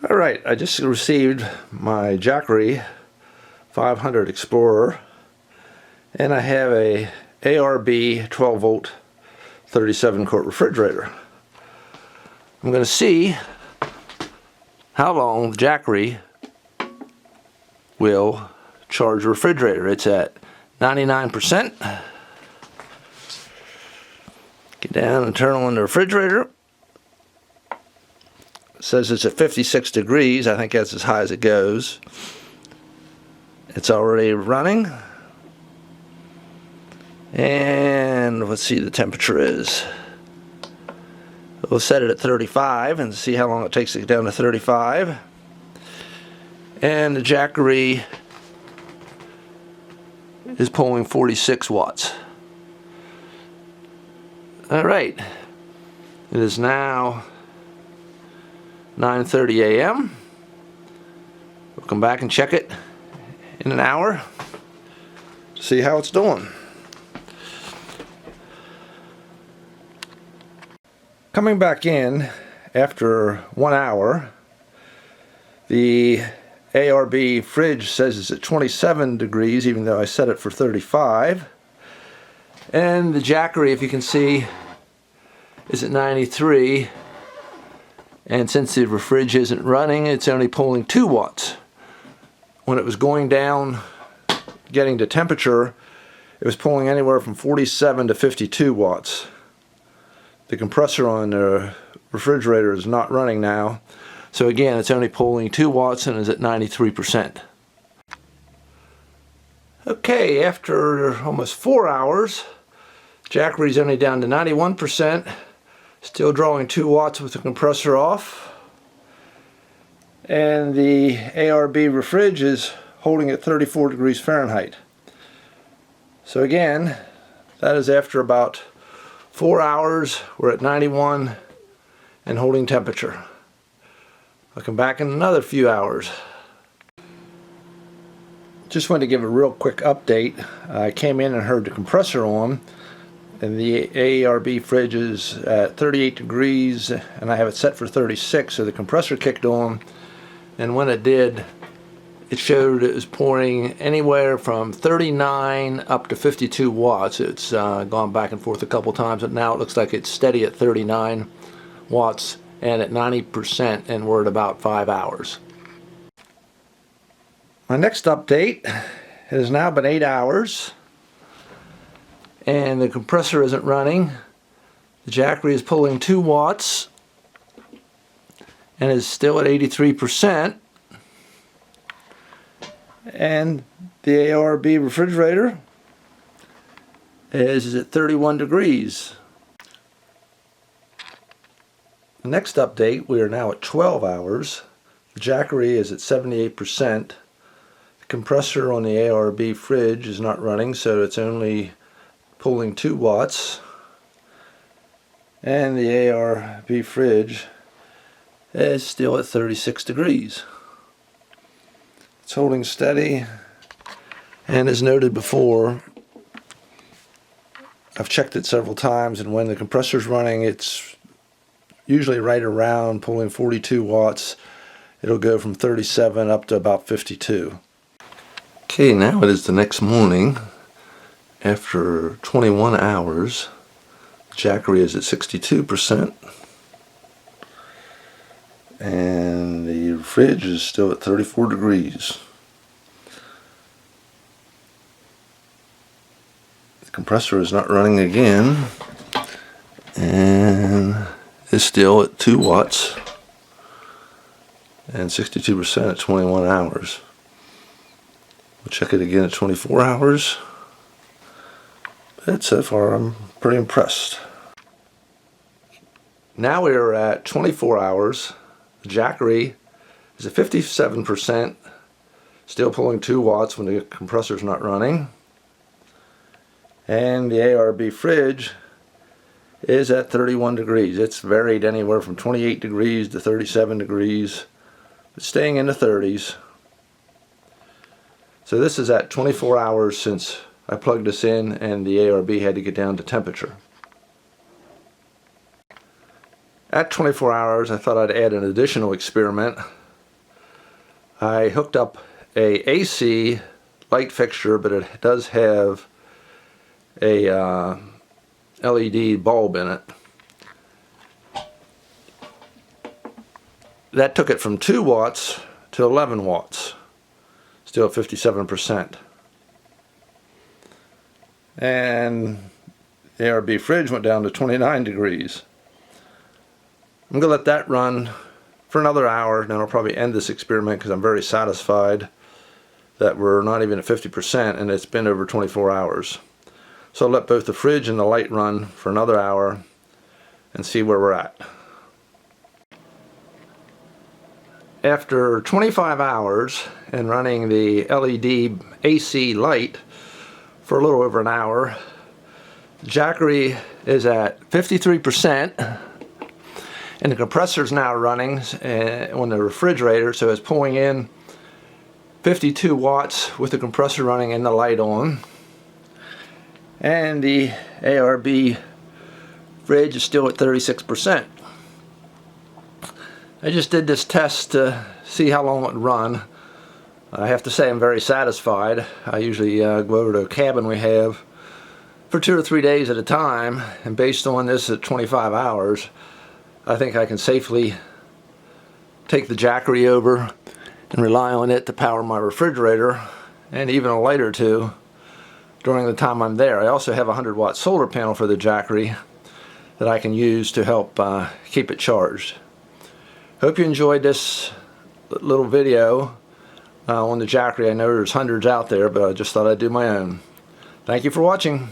Alright, I just received my Jackery 500 Explorer, and I have a ARB 12 volt 37 quart refrigerator. I'm going to see how long the Jackery will charge the refrigerator. It's at 99%. Get down and turn on the refrigerator. It says it's at 56 degrees. I think that's as high as it goes. It's already running. And let's see the temperature is. We'll set it at 35 and see how long it takes to get down to 35. And the Jackery is pulling 46 watts. Alright, it is now 9:30 a.m. We'll come back and check it in an hour to see how it's doing. Coming back in after 1 hour, the ARB fridge says it's at 27 degrees even though I set it for 35. And the Jackery, if you can see, is at 93. And since the fridge isn't running, it's only pulling 2 watts. When it was going down, getting to temperature, it was pulling anywhere from 47 to 52 watts. The compressor on the refrigerator is not running now, so again it's only pulling 2 watts and is at 93%. Okay, after almost 4 hours, Jackery's only down to 91%, still drawing 2 watts with the compressor off, and the ARB refrige is holding at 34 degrees Fahrenheit. So again, that is after about 4 hours. We're at 91 and holding temperature. I'll come back in another few hours. Just wanted to give a real quick update. I came in and heard the compressor on, and the ARB fridge is at 38 degrees and I have it set for 36, so the compressor kicked on, and when it did, it showed it was pouring anywhere from 39 up to 52 watts. It's gone back and forth a couple times, but now it looks like it's steady at 39 watts and at 90%, and we're at about 5 hours. My next update, it has now been 8 hours and the compressor isn't running. The Jackery is pulling 2 watts and is still at 83%. And the ARB refrigerator is at 31 degrees. The next update, we are now at 12 hours. The Jackery is at 78%. The compressor on the ARB fridge is not running, so it's only pulling 2 watts. And the ARB fridge is still at 36 degrees. It's holding steady, and as noted before, I've checked it several times, and when the compressor's running, it's usually right around pulling 42 watts. It'll go from 37 up to about 52. Okay, now it is the next morning. After 21 hours, Jackery is at 62%, and the fridge is still at 34 degrees. The compressor is not running again and is still at 2 watts and 62% at 21 hours. We'll check it again at 24 hours. But so far I'm pretty impressed. Now we are at 24 hours. The Jackery is at 57%, still pulling 2 watts when the compressor's not running. And the ARB fridge is at 31 degrees. It's varied anywhere from 28 degrees to 37 degrees, but staying in the 30s. So this is at 24 hours since I plugged this in and the ARB had to get down to temperature. At 24 hours, I thought I'd add an additional experiment. I hooked up a AC light fixture, but it does have a LED bulb in it. That took it from 2 watts to 11 watts, still at 57%. And the ARB fridge went down to 29 degrees. I'm going to let that run for another hour, then I'll probably end this experiment because I'm very satisfied that we're not even at 50% and it's been over 24 hours. So I'll let both the fridge and the light run for another hour and see where we're at. After 25 hours and running the LED AC light for a little over an hour, Jackery is at 53%, and the compressor is now running on the refrigerator, so it's pulling in 52 watts with the compressor running and the light on. And the ARB fridge is still at 36%. I just did this test to see how long it would run. I have to say I'm very satisfied. I usually go over to a cabin we have for 2 or 3 days at a time, and based on this at 25 hours, I think I can safely take the Jackery over and rely on it to power my refrigerator and even a light or two during the time I'm there. I also have a 100-watt solar panel for the Jackery that I can use to help keep it charged. Hope you enjoyed this little video on the Jackery. I know there's hundreds out there, but I just thought I'd do my own. Thank you for watching.